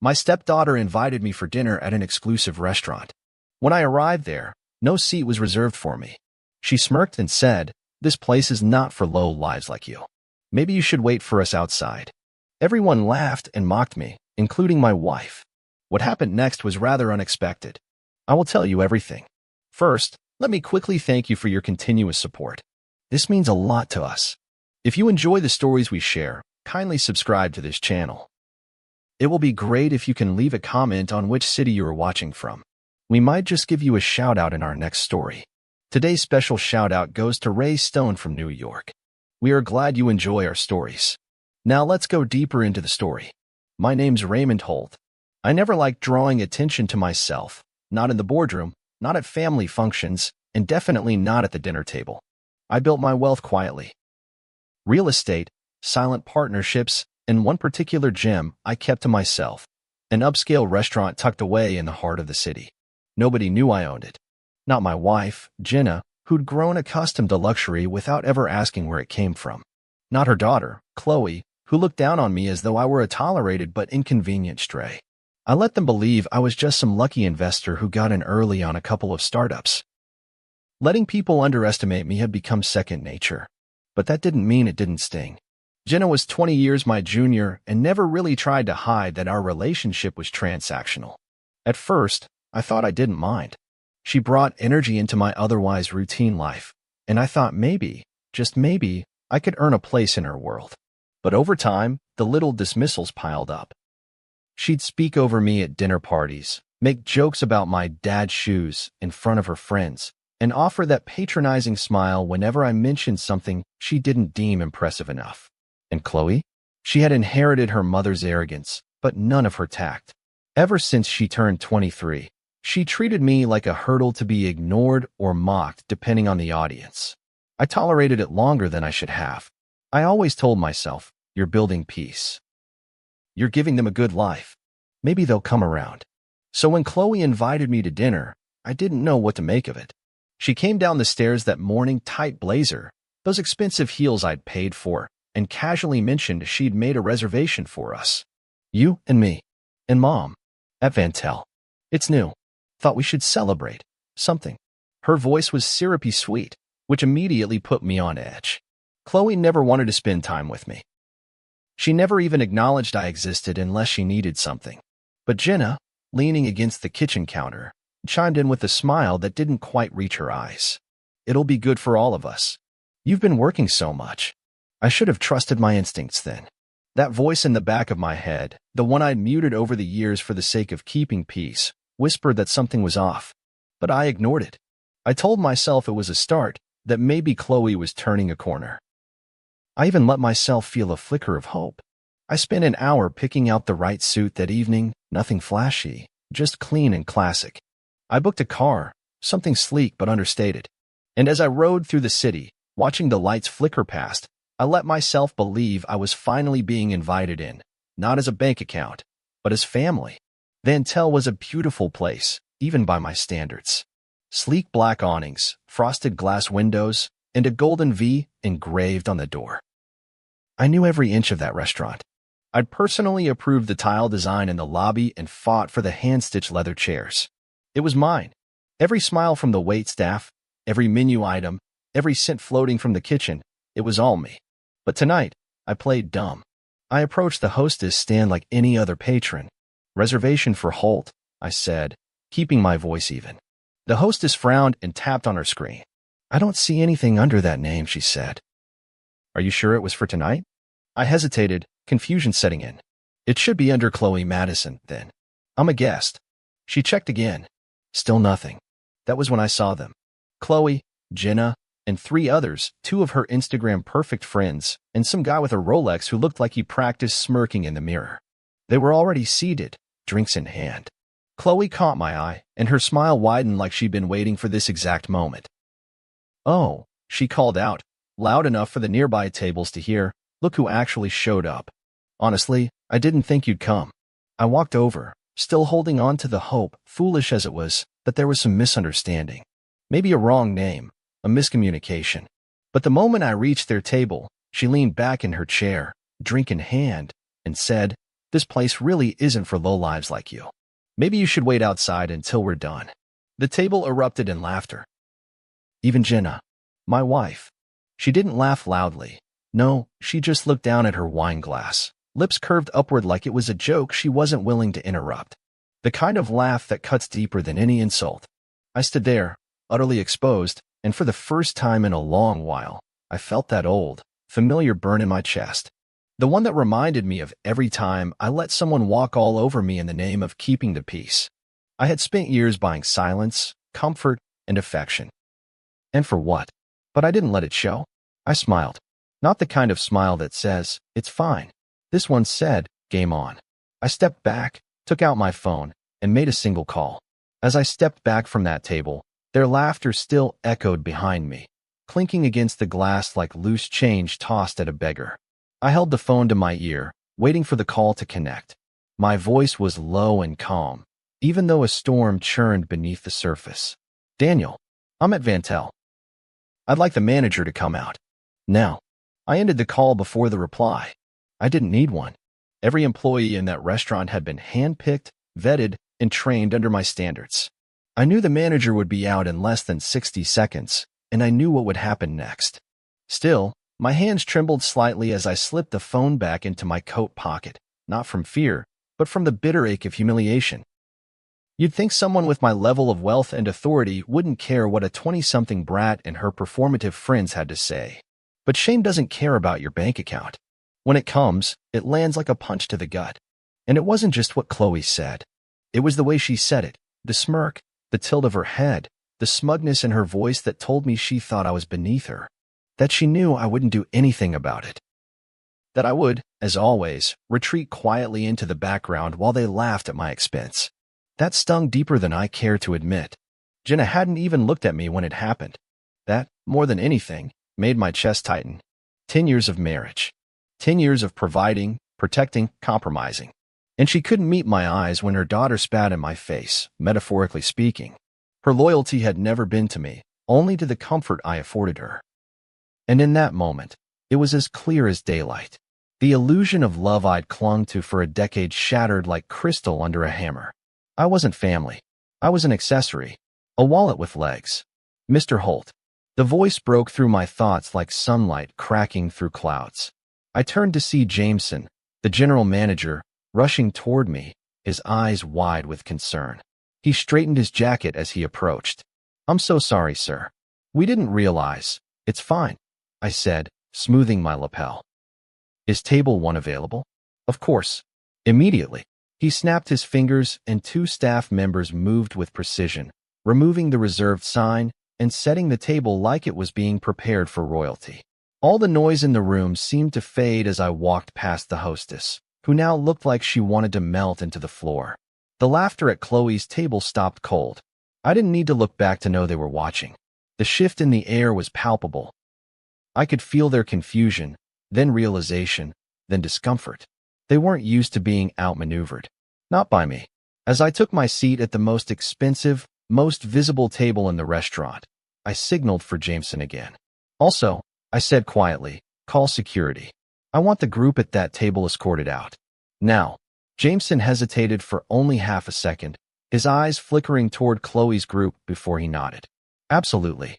My stepdaughter invited me for dinner at an exclusive restaurant. When I arrived there, no seat was reserved for me. She smirked and said, "This place is not for low lives like you. Maybe you should wait for us outside." Everyone laughed and mocked me, including my wife. What happened next was rather unexpected. I will tell you everything. First, let me quickly thank you for your continuous support. This means a lot to us. If you enjoy the stories we share, kindly subscribe to this channel. It will be great if you can leave a comment on which city you are watching from. We might just give you a shout out in our next story. Today's special shout out goes to Ray Stone from New York. We are glad you enjoy our stories. Now let's go deeper into the story. My name's Raymond Holt. I never liked drawing attention to myself, not in the boardroom, not at family functions, and definitely not at the dinner table. I built my wealth quietly. Real estate, silent partnerships, and one particular gem I kept to myself, an upscale restaurant tucked away in the heart of the city. Nobody knew I owned it. Not my wife, Jenna, who'd grown accustomed to luxury without ever asking where it came from. Not her daughter, Chloe, who looked down on me as though I were a tolerated but inconvenient stray. I let them believe I was just some lucky investor who got in early on a couple of startups. Letting people underestimate me had become second nature. But that didn't mean it didn't sting. Jenna was 20 years my junior and never really tried to hide that our relationship was transactional. At first, I thought I didn't mind. She brought energy into my otherwise routine life, and I thought maybe, just maybe, I could earn a place in her world. But over time, the little dismissals piled up. She'd speak over me at dinner parties, make jokes about my dad's shoes in front of her friends, and offer that patronizing smile whenever I mentioned something she didn't deem impressive enough. And Chloe? She had inherited her mother's arrogance, but none of her tact. Ever since she turned 23, she treated me like a hurdle to be ignored or mocked depending on the audience. I tolerated it longer than I should have. I always told myself, "You're building peace. You're giving them a good life. Maybe they'll come around." So when Chloe invited me to dinner, I didn't know what to make of it. She came down the stairs that morning, tight blazer, those expensive heels I'd paid for, and casually mentioned she'd made a reservation for us. "You and me. And Mom. At Vantel. It's new. Thought we should celebrate. Something." Her voice was syrupy sweet, which immediately put me on edge. Chloe never wanted to spend time with me. She never even acknowledged I existed unless she needed something. But Jenna, leaning against the kitchen counter, chimed in with a smile that didn't quite reach her eyes. "It'll be good for all of us. You've been working so much." I should have trusted my instincts then. That voice in the back of my head, the one I'd muted over the years for the sake of keeping peace, whispered that something was off. But I ignored it. I told myself it was a start, that maybe Chloe was turning a corner. I even let myself feel a flicker of hope. I spent an hour picking out the right suit that evening, nothing flashy, just clean and classic. I booked a car, something sleek but understated. And as I rode through the city, watching the lights flicker past, I let myself believe I was finally being invited in, not as a bank account, but as family. Vantel was a beautiful place, even by my standards. Sleek black awnings, frosted glass windows, and a golden V engraved on the door. I knew every inch of that restaurant. I'd personally approved the tile design in the lobby and fought for the hand-stitched leather chairs. It was mine. Every smile from the wait staff, every menu item, every scent floating from the kitchen, it was all me. But tonight, I played dumb. I approached the hostess stand like any other patron. "Reservation for Holt," I said, keeping my voice even. The hostess frowned and tapped on her screen. "I don't see anything under that name," she said. "Are you sure it was for tonight?" I hesitated, confusion setting in. "It should be under Chloe Madison, then. I'm a guest." She checked again. Still nothing. That was when I saw them. Chloe, Jenna, and 3 others, 2 of her Instagram perfect friends, and some guy with a Rolex who looked like he practiced smirking in the mirror. They were already seated, drinks in hand. Chloe caught my eye, and her smile widened like she'd been waiting for this exact moment. "Oh," she called out, loud enough for the nearby tables to hear, "Look who actually showed up. Honestly, I didn't think you'd come." I walked over, still holding on to the hope, foolish as it was, that there was some misunderstanding. Maybe a wrong name, a miscommunication. But the moment I reached their table, she leaned back in her chair, drink in hand, and said, This place really isn't for lowlives like you. Maybe you should wait outside until we're done." The table erupted in laughter. Even Jenna, my wife, she didn't laugh loudly. No, she just looked down at her wine glass, lips curved upward like it was a joke she wasn't willing to interrupt. The kind of laugh that cuts deeper than any insult. I stood there, utterly exposed, and for the first time in a long while, I felt that old, familiar burn in my chest. The one that reminded me of every time I let someone walk all over me in the name of keeping the peace. I had spent years buying silence, comfort, and affection. And for what? But I didn't let it show. I smiled. Not the kind of smile that says, "It's fine." This one said, "Game on." I stepped back, took out my phone, and made a single call. As I stepped back from that table, their laughter still echoed behind me, clinking against the glass like loose change tossed at a beggar. I held the phone to my ear, waiting for the call to connect. My voice was low and calm, even though a storm churned beneath the surface. "Daniel, I'm at Vantel. I'd like the manager to come out now." I ended the call before the reply. I didn't need one. Every employee in that restaurant had been handpicked, vetted, and trained under my standards. I knew the manager would be out in less than 60 seconds, and I knew what would happen next. Still, my hands trembled slightly as I slipped the phone back into my coat pocket, not from fear, but from the bitter ache of humiliation. You'd think someone with my level of wealth and authority wouldn't care what a 20-something brat and her performative friends had to say. But shame doesn't care about your bank account. When it comes, it lands like a punch to the gut. And it wasn't just what Chloe said. It was the way she said it, the smirk, the tilt of her head, the smugness in her voice that told me she thought I was beneath her, that she knew I wouldn't do anything about it, that I would, as always, retreat quietly into the background while they laughed at my expense. That stung deeper than I cared to admit. Jenna hadn't even looked at me when it happened. That, more than anything, made my chest tighten. 10 years of marriage. 10 years of providing, protecting, compromising. And she couldn't meet my eyes when her daughter spat in my face, metaphorically speaking. Her loyalty had never been to me, only to the comfort I afforded her. And in that moment, it was as clear as daylight. The illusion of love I'd clung to for a decade shattered like crystal under a hammer. I wasn't family. I was an accessory, a wallet with legs. "Mr. Holt." The voice broke through my thoughts like sunlight cracking through clouds. I turned to see Jameson, the general manager, rushing toward me, his eyes wide with concern. He straightened his jacket as he approached. "I'm so sorry, sir. We didn't realize." "It's fine," I said, smoothing my lapel. "Is table 1 available?" "Of course." Immediately, he snapped his fingers and 2 staff members moved with precision, removing the reserved sign and setting the table like it was being prepared for royalty. All the noise in the room seemed to fade as I walked past the hostess, who now looked like she wanted to melt into the floor. The laughter at Chloe's table stopped cold. I didn't need to look back to know they were watching. The shift in the air was palpable. I could feel their confusion, then realization, then discomfort. They weren't used to being outmaneuvered. Not by me. As I took my seat at the most expensive, most visible table in the restaurant, I signaled for Jameson again. "Also," I said quietly, "call security. I want the group at that table escorted out." "Now." Jameson hesitated for only half a second, his eyes flickering toward Chloe's group before he nodded. "Absolutely."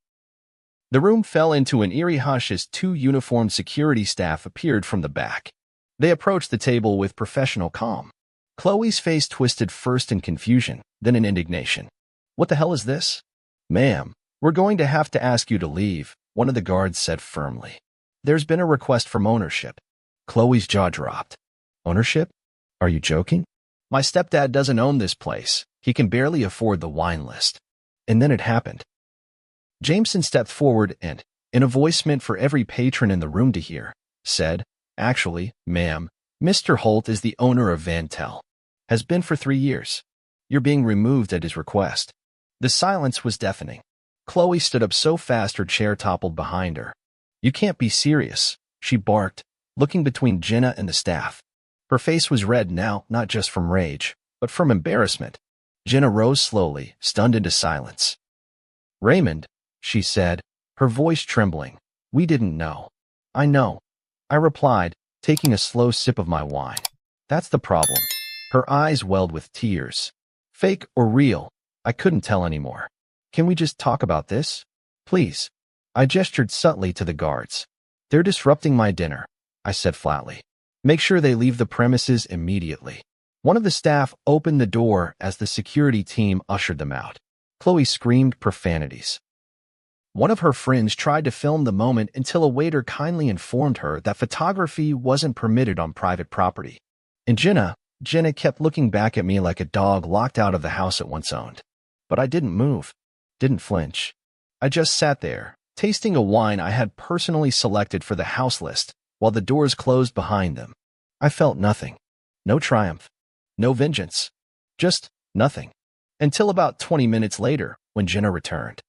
The room fell into an eerie hush as 2 uniformed security staff appeared from the back. They approached the table with professional calm. Chloe's face twisted first in confusion, then in indignation. "What the hell is this?" "Ma'am, we're going to have to ask you to leave," one of the guards said firmly. "There's been a request from ownership." Chloe's jaw dropped. "Ownership? Are you joking? My stepdad doesn't own this place. He can barely afford the wine list." And then it happened. Jameson stepped forward and, in a voice meant for every patron in the room to hear, said, "Actually, ma'am, Mr. Holt is the owner of Vantel. Has been for 3 years. You're being removed at his request." The silence was deafening. Chloe stood up so fast her chair toppled behind her. "You can't be serious," she barked, looking between Jenna and the staff. Her face was red now, not just from rage, but from embarrassment. Jenna rose slowly, stunned into silence. "Raymond," she said, her voice trembling, "we didn't know." "I know," I replied, taking a slow sip of my wine. That's the problem. Her eyes welled with tears. Fake or real, I couldn't tell anymore. Can we just talk about this? Please. I gestured subtly to the guards. They're disrupting my dinner, I said flatly. Make sure they leave the premises immediately. One of the staff opened the door as the security team ushered them out. Chloe screamed profanities. One of her friends tried to film the moment until a waiter kindly informed her that photography wasn't permitted on private property. And Jenna kept looking back at me like a dog locked out of the house it once owned. But I didn't move, didn't flinch. I just sat there, tasting a wine I had personally selected for the house list, while the doors closed behind them. I felt nothing. No triumph. No vengeance. Just nothing. Until about 20 minutes later, when Jenna returned.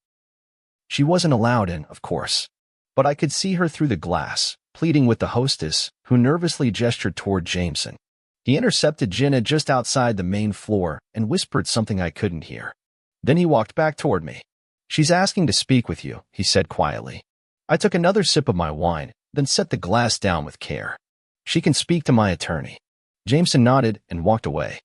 She wasn't allowed in, of course, but I could see her through the glass, pleading with the hostess, who nervously gestured toward Jameson. He intercepted Jenna just outside the main floor and whispered something I couldn't hear. Then he walked back toward me. She's asking to speak with you, he said quietly. I took another sip of my wine, then set the glass down with care. She can speak to my attorney. Jameson nodded and walked away.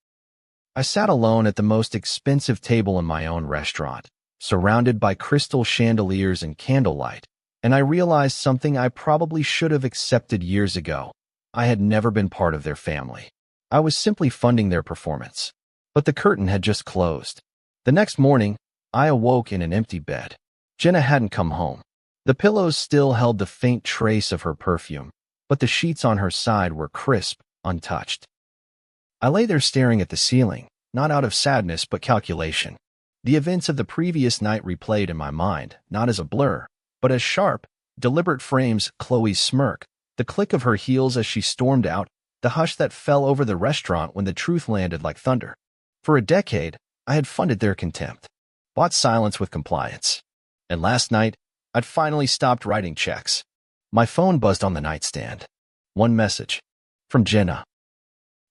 I sat alone at the most expensive table in my own restaurant, surrounded by crystal chandeliers and candlelight, and I realized something I probably should have accepted years ago. I had never been part of their family. I was simply funding their performance. But the curtain had just closed. The next morning, I awoke in an empty bed. Jenna hadn't come home. The pillows still held the faint trace of her perfume, but the sheets on her side were crisp, untouched. I lay there staring at the ceiling, not out of sadness but calculation. The events of the previous night replayed in my mind, not as a blur, but as sharp, deliberate frames. Chloe's smirk, the click of her heels as she stormed out, the hush that fell over the restaurant when the truth landed like thunder. For a decade, I had funded their contempt, bought silence with compliance. And last night, I'd finally stopped writing checks. My phone buzzed on the nightstand. One message. From Jenna.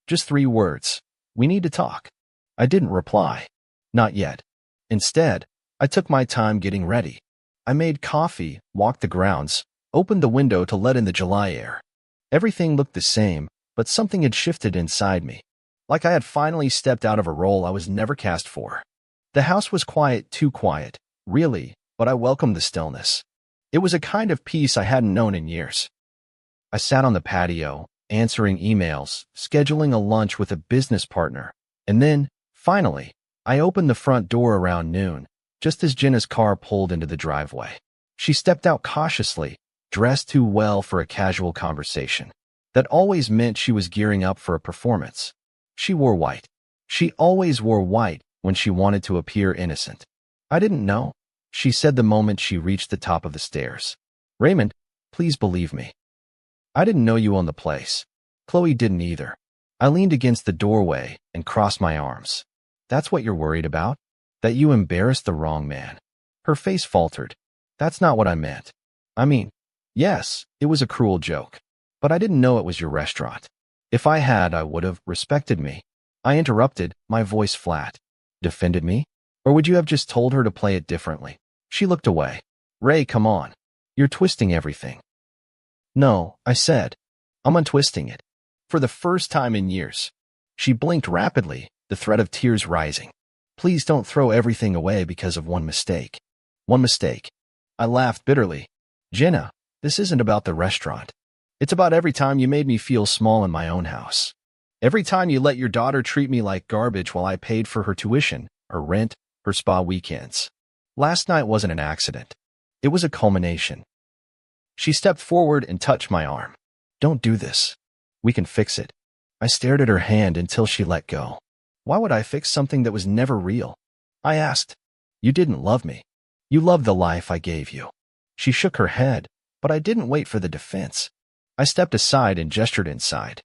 Just 3 words. We need to talk. I didn't reply. Not yet. Instead, I took my time getting ready. I made coffee, walked the grounds, opened the window to let in the July air. Everything looked the same, but something had shifted inside me. Like I had finally stepped out of a role I was never cast for. The house was quiet, too quiet, really, but I welcomed the stillness. It was a kind of peace I hadn't known in years. I sat on the patio, answering emails, scheduling a lunch with a business partner, and then, finally, I opened the front door around noon, just as Jenna's car pulled into the driveway. She stepped out cautiously, dressed too well for a casual conversation. That always meant she was gearing up for a performance. She wore white. She always wore white when she wanted to appear innocent. I didn't know, she said the moment she reached the top of the stairs. Raymond, please believe me. I didn't know you owned the place. Chloe didn't either. I leaned against the doorway and crossed my arms. That's what you're worried about? That you embarrassed the wrong man. Her face faltered. That's not what I meant. I mean, yes, it was a cruel joke. But I didn't know it was your restaurant. If I had, I would have respected me. I interrupted, my voice flat. Defended me? Or would you have just told her to play it differently? She looked away. Ray, come on. You're twisting everything. No, I said. I'm untwisting it. For the first time in years. She blinked rapidly, the threat of tears rising. Please don't throw everything away because of one mistake. One mistake. I laughed bitterly. Jenna, this isn't about the restaurant. It's about every time you made me feel small in my own house. Every time you let your daughter treat me like garbage while I paid for her tuition, her rent, her spa weekends. Last night wasn't an accident. It was a culmination. She stepped forward and touched my arm. Don't do this. We can fix it. I stared at her hand until she let go. Why would I fix something that was never real? I asked. You didn't love me. You loved the life I gave you. She shook her head, but I didn't wait for the defense. I stepped aside and gestured inside.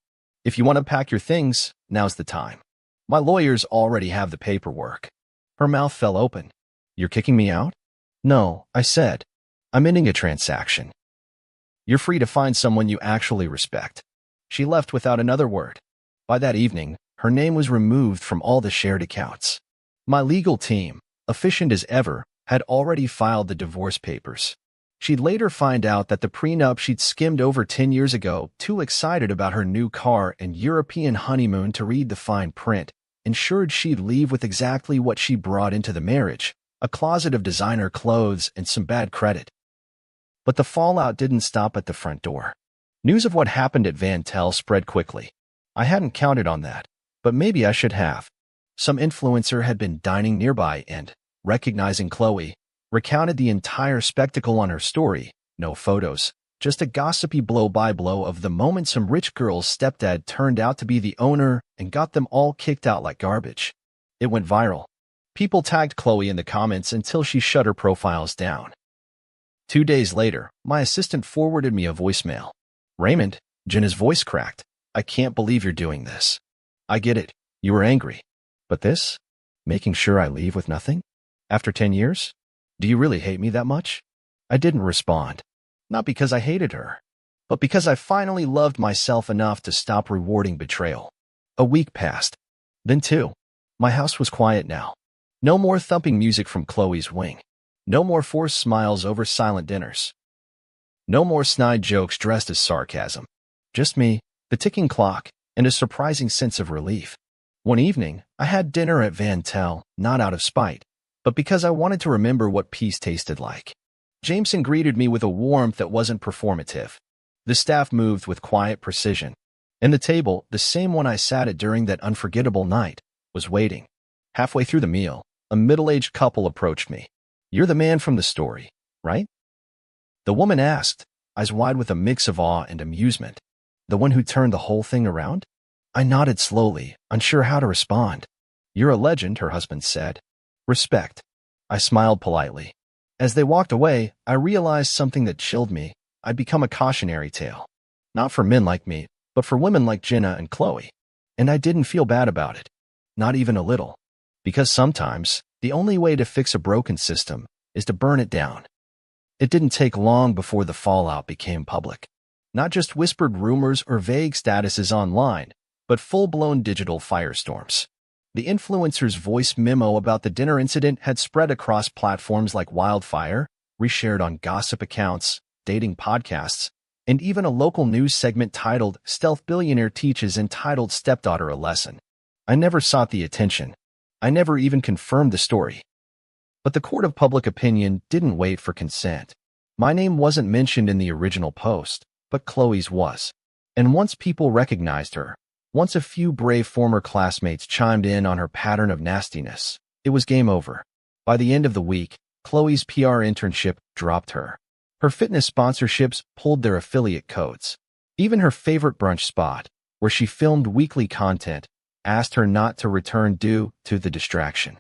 If you want to pack your things, now's the time. My lawyers already have the paperwork. Her mouth fell open. You're kicking me out? No, I said. I'm ending a transaction. You're free to find someone you actually respect. She left without another word. By that evening, her name was removed from all the shared accounts. My legal team, efficient as ever, had already filed the divorce papers. She'd later find out that the prenup she'd skimmed over 10 years ago, too excited about her new car and European honeymoon to read the fine print, ensured she'd leave with exactly what she brought into the marriage, a closet of designer clothes and some bad credit. But the fallout didn't stop at the front door. News of what happened at Van Tel spread quickly. I hadn't counted on that, but maybe I should have. Some influencer had been dining nearby and, recognizing Chloe, recounted the entire spectacle on her story. No photos, just a gossipy blow-by-blow of the moment some rich girl's stepdad turned out to be the owner and got them all kicked out like garbage. It went viral. People tagged Chloe in the comments until she shut her profiles down. 2 days later, my assistant forwarded me a voicemail. "Raymond," Jenna's voice cracked. "I can't believe you're doing this. I get it. You were angry. But this? Making sure I leave with nothing? After 10 years? Do you really hate me that much?" I didn't respond. Not because I hated her, but because I finally loved myself enough to stop rewarding betrayal. A week passed. Then 2. My house was quiet now. No more thumping music from Chloe's wing. No more forced smiles over silent dinners. No more snide jokes dressed as sarcasm. Just me, the ticking clock, and a surprising sense of relief. One evening, I had dinner at Van Tel, not out of spite, but because I wanted to remember what peace tasted like. Jameson greeted me with a warmth that wasn't performative. The staff moved with quiet precision, and the table, the same one I sat at during that unforgettable night, was waiting. Halfway through the meal, a middle-aged couple approached me. "You're the man from the story, right?" The woman asked, eyes wide with a mix of awe and amusement. "The one who turned the whole thing around?" I nodded slowly, unsure how to respond. "You're a legend," her husband said. "Respect." I smiled politely. As they walked away, I realized something that chilled me. I'd become a cautionary tale. Not for men like me, but for women like Jenna and Chloe. And I didn't feel bad about it. Not even a little. Because sometimes, the only way to fix a broken system is to burn it down. It didn't take long before the fallout became public. Not just whispered rumors or vague statuses online, but full-blown digital firestorms. The influencer's voice memo about the dinner incident had spread across platforms like wildfire, reshared on gossip accounts, dating podcasts, and even a local news segment titled "Stealth Billionaire Teaches Entitled Stepdaughter a Lesson." I never sought the attention. I never even confirmed the story. But the court of public opinion didn't wait for consent. My name wasn't mentioned in the original post, but Chloe's was. And once people recognized her, once a few brave former classmates chimed in on her pattern of nastiness, it was game over. By the end of the week, Chloe's PR internship dropped her. Her fitness sponsorships pulled their affiliate codes. Even her favorite brunch spot, where she filmed weekly content, asked her not to return due to the distraction.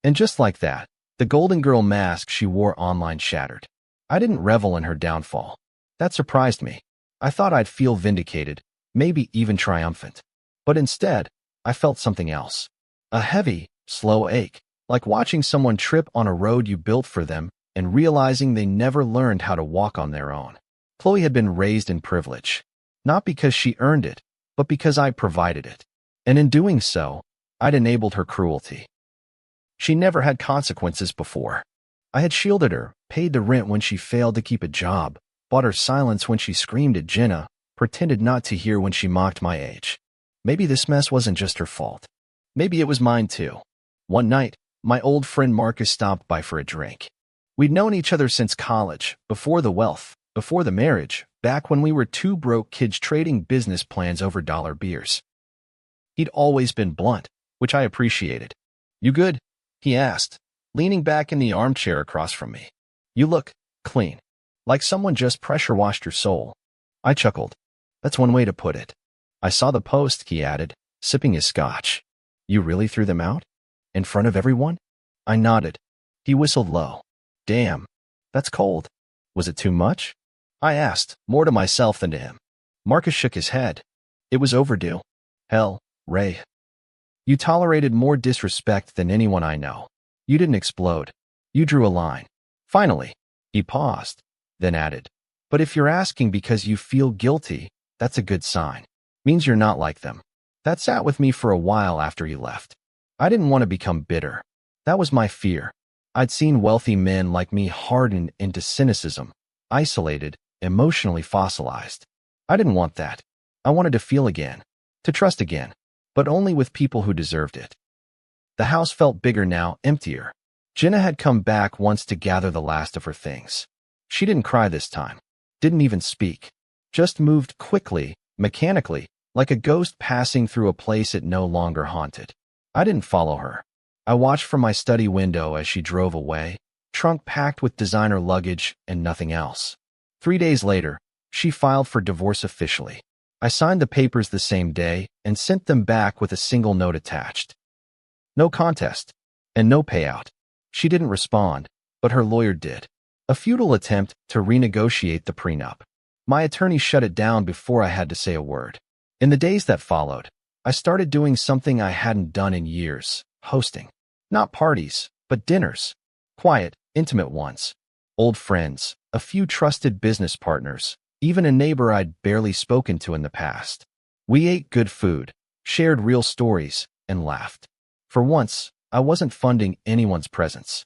And just like that, the Golden Girl mask she wore online shattered. I didn't revel in her downfall. That surprised me. I thought I'd feel vindicated, maybe even triumphant. But instead, I felt something else. A heavy, slow ache, like watching someone trip on a road you built for them and realizing they never learned how to walk on their own. Chloe had been raised in privilege, not because she earned it, but because I provided it. And in doing so, I'd enabled her cruelty. She never had consequences before. I had shielded her, paid the rent when she failed to keep a job, bought her silence when she screamed at Jenna, pretended not to hear when she mocked my age. Maybe this mess wasn't just her fault. Maybe it was mine too. One night, my old friend Marcus stopped by for a drink. We'd known each other since college, before the wealth, before the marriage, back when we were two broke kids trading business plans over dollar beers. He'd always been blunt, which I appreciated. "You good?" he asked, leaning back in the armchair across from me. "You look clean, like someone just pressure-washed your soul." I chuckled. "That's one way to put it." "I saw the post," he added, sipping his scotch. "You really threw them out? In front of everyone?" I nodded. He whistled low. "Damn, that's cold. Was it too much?" I asked, more to myself than to him. Marcus shook his head. "It was overdue. Hell, Ray. You tolerated more disrespect than anyone I know. You didn't explode. You drew a line." Finally, he paused, then added, "But if you're asking because you feel guilty, that's a good sign. Means you're not like them." That sat with me for a while after he left. I didn't want to become bitter. That was my fear. I'd seen wealthy men like me harden into cynicism, isolated, emotionally fossilized. I didn't want that. I wanted to feel again, to trust again, but only with people who deserved it. The house felt bigger now, emptier. Jenna had come back once to gather the last of her things. She didn't cry this time, didn't even speak, just moved quickly, mechanically, like a ghost passing through a place it no longer haunted. I didn't follow her. I watched from my study window as she drove away, trunk packed with designer luggage and nothing else. 3 days later, she filed for divorce officially. I signed the papers the same day and sent them back with a single note attached. No contest, and no payout. She didn't respond, but her lawyer did. A futile attempt to renegotiate the prenup. My attorney shut it down before I had to say a word. In the days that followed, I started doing something I hadn't done in years, hosting. Not parties, but dinners. Quiet, intimate ones. Old friends, a few trusted business partners, even a neighbor I'd barely spoken to in the past. We ate good food, shared real stories, and laughed. For once, I wasn't funding anyone's presence.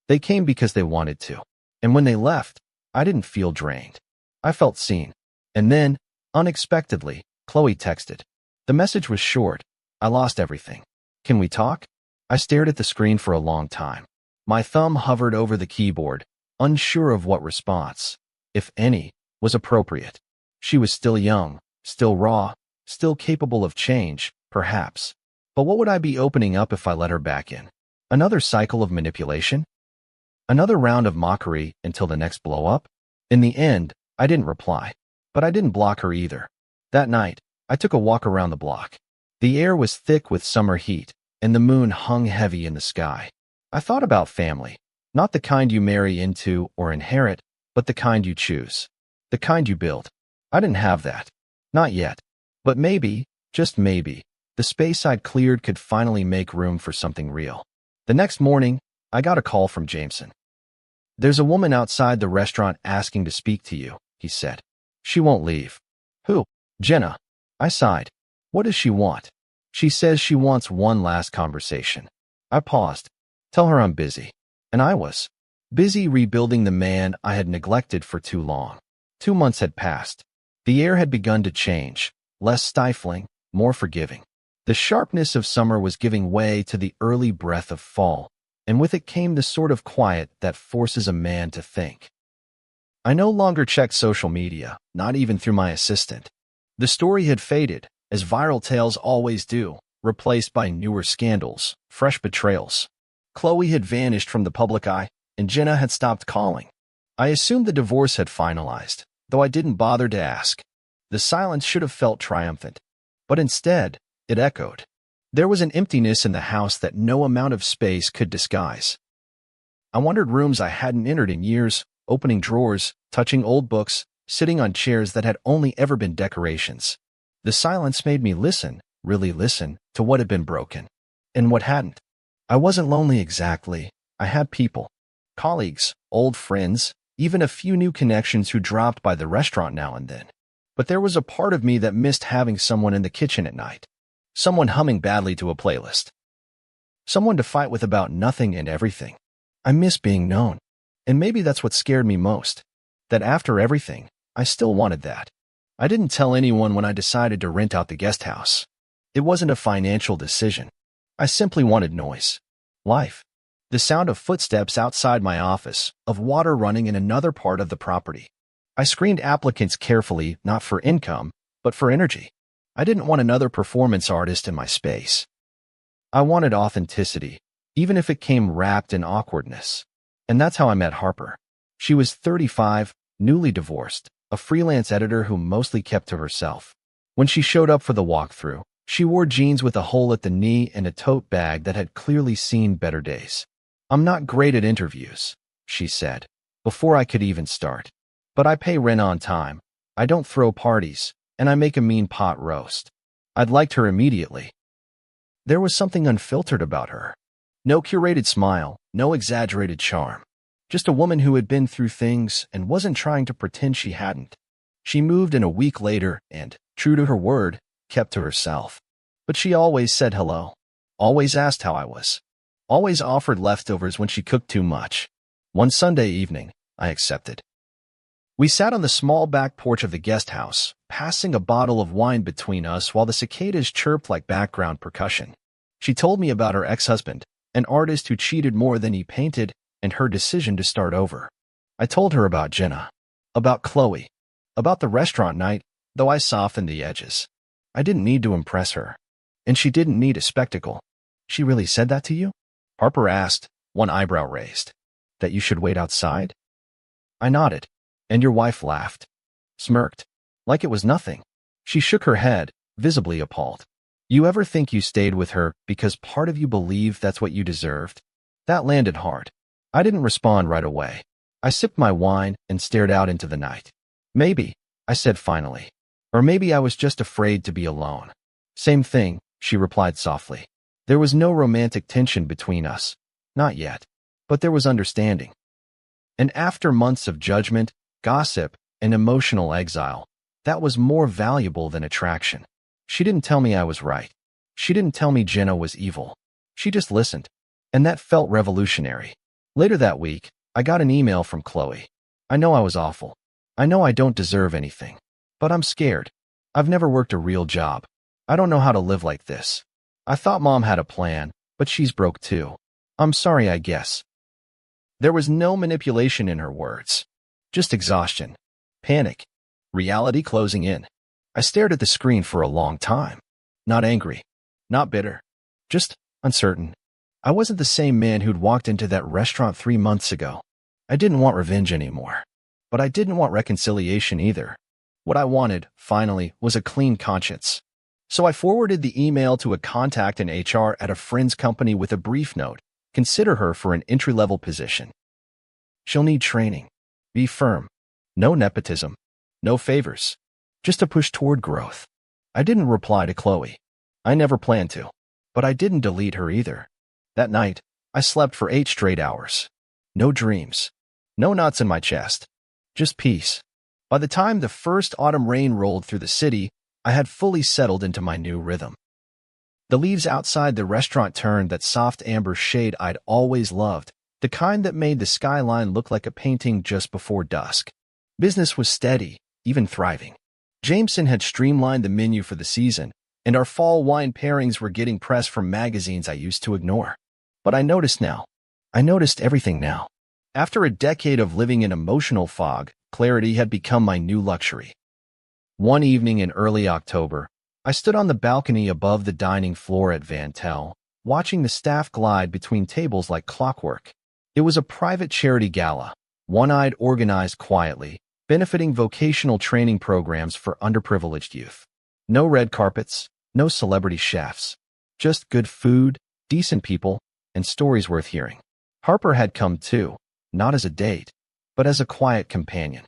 They came because they wanted to. And when they left, I didn't feel drained. I felt seen. And then, unexpectedly, Chloe texted. The message was short. I lost everything. Can we talk? I stared at the screen for a long time. My thumb hovered over the keyboard, unsure of what response, if any, was appropriate. She was still young, still raw, still capable of change, perhaps. But what would I be opening up if I let her back in? Another cycle of manipulation? Another round of mockery until the next blow-up? In the end, I didn't reply. But I didn't block her either. That night, I took a walk around the block. The air was thick with summer heat, and the moon hung heavy in the sky. I thought about family, not the kind you marry into or inherit, but the kind you choose, the kind you build. I didn't have that. Not yet. But maybe, just maybe, the space I'd cleared could finally make room for something real. The next morning, I got a call from Jameson. There's a woman outside the restaurant asking to speak to you, he said. She won't leave. Who? Jenna. I sighed. What does she want? She says she wants one last conversation. I paused. Tell her I'm busy. And I was. Busy rebuilding the man I had neglected for too long. 2 months had passed. The air had begun to change, less stifling, more forgiving. The sharpness of summer was giving way to the early breath of fall, and with it came the sort of quiet that forces a man to think. I no longer checked social media, not even through my assistant. The story had faded, as viral tales always do, replaced by newer scandals, fresh betrayals. Chloe had vanished from the public eye, and Jenna had stopped calling. I assumed the divorce had finalized, though I didn't bother to ask. The silence should have felt triumphant, but instead, it echoed. There was an emptiness in the house that no amount of space could disguise. I wandered rooms I hadn't entered in years, opening drawers, touching old books, sitting on chairs that had only ever been decorations. The silence made me listen, really listen, to what had been broken, and what hadn't. I wasn't lonely exactly. I had people. Colleagues, old friends, even a few new connections who dropped by the restaurant now and then. But there was a part of me that missed having someone in the kitchen at night. Someone humming badly to a playlist. Someone to fight with about nothing and everything. I miss being known. And maybe that's what scared me most. That after everything, I still wanted that. I didn't tell anyone when I decided to rent out the guest house. It wasn't a financial decision. I simply wanted noise. Life. The sound of footsteps outside my office, of water running in another part of the property. I screened applicants carefully, not for income, but for energy. I didn't want another performance artist in my space. I wanted authenticity, even if it came wrapped in awkwardness. And that's how I met Harper. She was 35, newly divorced, a freelance editor who mostly kept to herself. When she showed up for the walkthrough, she wore jeans with a hole at the knee and a tote bag that had clearly seen better days. I'm not great at interviews, she said, before I could even start. But I pay rent on time, I don't throw parties, and I make a mean pot roast. I'd liked her immediately. There was something unfiltered about her. No curated smile, no exaggerated charm. Just a woman who had been through things and wasn't trying to pretend she hadn't. She moved in a week later and, true to her word, kept to herself. But she always said hello. Always asked how I was. Always offered leftovers when she cooked too much. One Sunday evening, I accepted. We sat on the small back porch of the guest house, passing a bottle of wine between us while the cicadas chirped like background percussion. She told me about her ex-husband, an artist who cheated more than he painted, and her decision to start over. I told her about Jenna, about Chloe, about the restaurant night, though I softened the edges. I didn't need to impress her, and she didn't need a spectacle. She really said that to you? Harper asked, one eyebrow raised. That you should wait outside? I nodded, and your wife laughed, smirked, like it was nothing. She shook her head, visibly appalled. You ever think you stayed with her because part of you believed that's what you deserved? That landed hard. I didn't respond right away. I sipped my wine and stared out into the night. Maybe, I said finally. Or maybe I was just afraid to be alone. Same thing, she replied softly. There was no romantic tension between us. Not yet. But there was understanding. And after months of judgment, gossip, and emotional exile, that was more valuable than attraction. She didn't tell me I was right. She didn't tell me Jenna was evil. She just listened. And that felt revolutionary. Later that week, I got an email from Chloe. I know I was awful. I know I don't deserve anything. But I'm scared. I've never worked a real job. I don't know how to live like this. I thought Mom had a plan, but she's broke too. I'm sorry, I guess. There was no manipulation in her words. Just exhaustion. Panic. Reality closing in. I stared at the screen for a long time. Not angry. Not bitter. Just uncertain. I wasn't the same man who'd walked into that restaurant 3 months ago. I didn't want revenge anymore. But I didn't want reconciliation either. What I wanted, finally, was a clean conscience. So I forwarded the email to a contact in HR at a friend's company with a brief note. Consider her for an entry-level position. She'll need training. Be firm. No nepotism. No favors. Just a push toward growth. I didn't reply to Chloe. I never planned to. But I didn't delete her either. That night, I slept for 8 straight hours. No dreams. No knots in my chest. Just peace. By the time the first autumn rain rolled through the city, I had fully settled into my new rhythm. The leaves outside the restaurant turned that soft amber shade I'd always loved, the kind that made the skyline look like a painting just before dusk. Business was steady, even thriving. Jameson had streamlined the menu for the season, and our fall wine pairings were getting press from magazines I used to ignore. But I noticed now. I noticed everything now. After a decade of living in emotional fog, clarity had become my new luxury. One evening in early October, I stood on the balcony above the dining floor at Van Tel, watching the staff glide between tables like clockwork. It was a private charity gala, one-eyed organized quietly, benefiting vocational training programs for underprivileged youth. No red carpets, no celebrity chefs, just good food, decent people, and stories worth hearing. Harper had come too, not as a date, but as a quiet companion.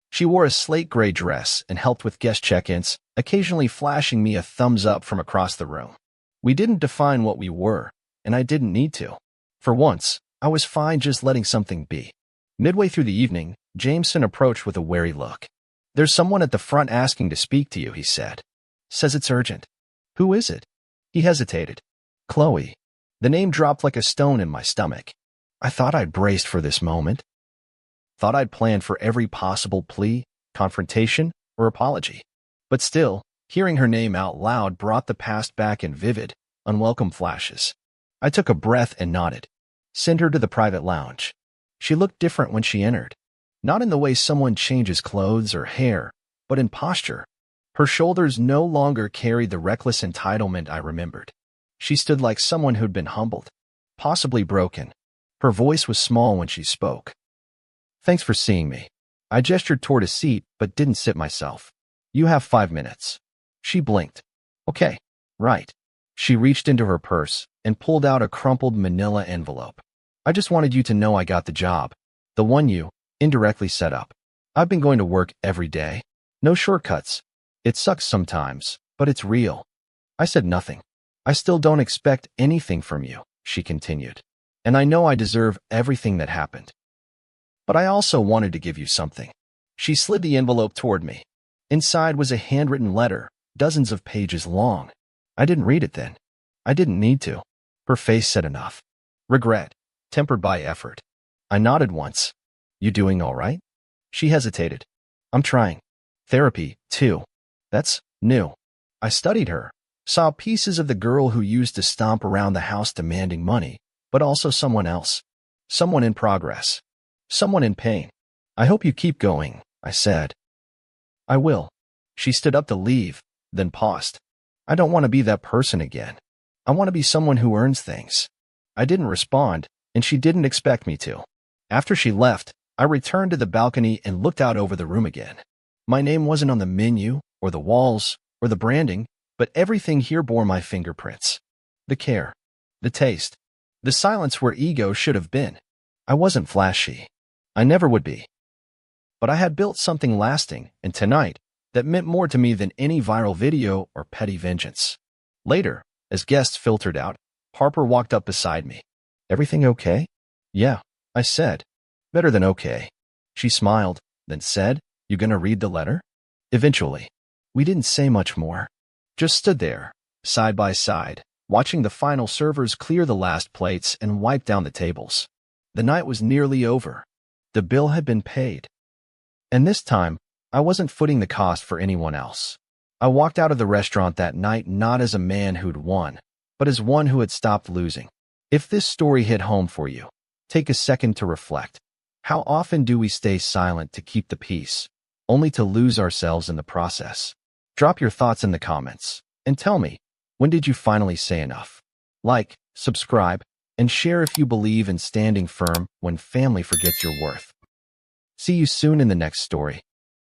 She wore a slate gray dress and helped with guest check-ins, occasionally flashing me a thumbs up from across the room. We didn't define what we were, and I didn't need to. For once, I was fine just letting something be. Midway through the evening, Jameson approached with a wary look. There's someone at the front asking to speak to you, he said. Says it's urgent. Who is it? He hesitated. Chloe. The name dropped like a stone in my stomach. I thought I'd braced for this moment. Thought I'd planned for every possible plea, confrontation, or apology. But still, hearing her name out loud brought the past back in vivid, unwelcome flashes. I took a breath and nodded. Sent her to the private lounge. She looked different when she entered. Not in the way someone changes clothes or hair, but in posture. Her shoulders no longer carried the reckless entitlement I remembered. She stood like someone who'd been humbled, possibly broken. Her voice was small when she spoke. Thanks for seeing me. I gestured toward a seat, but didn't sit myself. You have 5 minutes. She blinked. Okay, right. She reached into her purse and pulled out a crumpled manila envelope. I just wanted you to know I got the job. The one you indirectly set up. I've been going to work every day. No shortcuts. It sucks sometimes, but it's real. I said nothing. I still don't expect anything from you, she continued. And I know I deserve everything that happened. But I also wanted to give you something. She slid the envelope toward me. Inside was a handwritten letter, dozens of pages long. I didn't read it then. I didn't need to. Her face said enough. Regret, tempered by effort. I nodded once. You doing all right? She hesitated. I'm trying. Therapy, too. That's new. I studied her, saw pieces of the girl who used to stomp around the house demanding money, but also someone else. Someone in progress. Someone in pain. I hope you keep going, I said. I will. She stood up to leave, then paused. I don't want to be that person again. I want to be someone who earns things. I didn't respond, and she didn't expect me to. After she left, I returned to the balcony and looked out over the room again. My name wasn't on the menu, or the walls, or the branding, but everything here bore my fingerprints. The care, the taste, the silence where ego should have been. I wasn't flashy. I never would be. But I had built something lasting, and tonight, that meant more to me than any viral video or petty vengeance. Later, as guests filtered out, Harper walked up beside me. Everything okay? Yeah, I said. Better than okay. She smiled, then said, You gonna read the letter? Eventually. We didn't say much more. Just stood there, side by side, watching the final servers clear the last plates and wipe down the tables. The night was nearly over. The bill had been paid. And this time, I wasn't footing the cost for anyone else. I walked out of the restaurant that night not as a man who'd won, but as one who had stopped losing. If this story hit home for you, take a second to reflect. How often do we stay silent to keep the peace, only to lose ourselves in the process? Drop your thoughts in the comments, and tell me, when did you finally say enough? Like, subscribe, and share if you believe in standing firm when family forgets your worth. See you soon in the next story.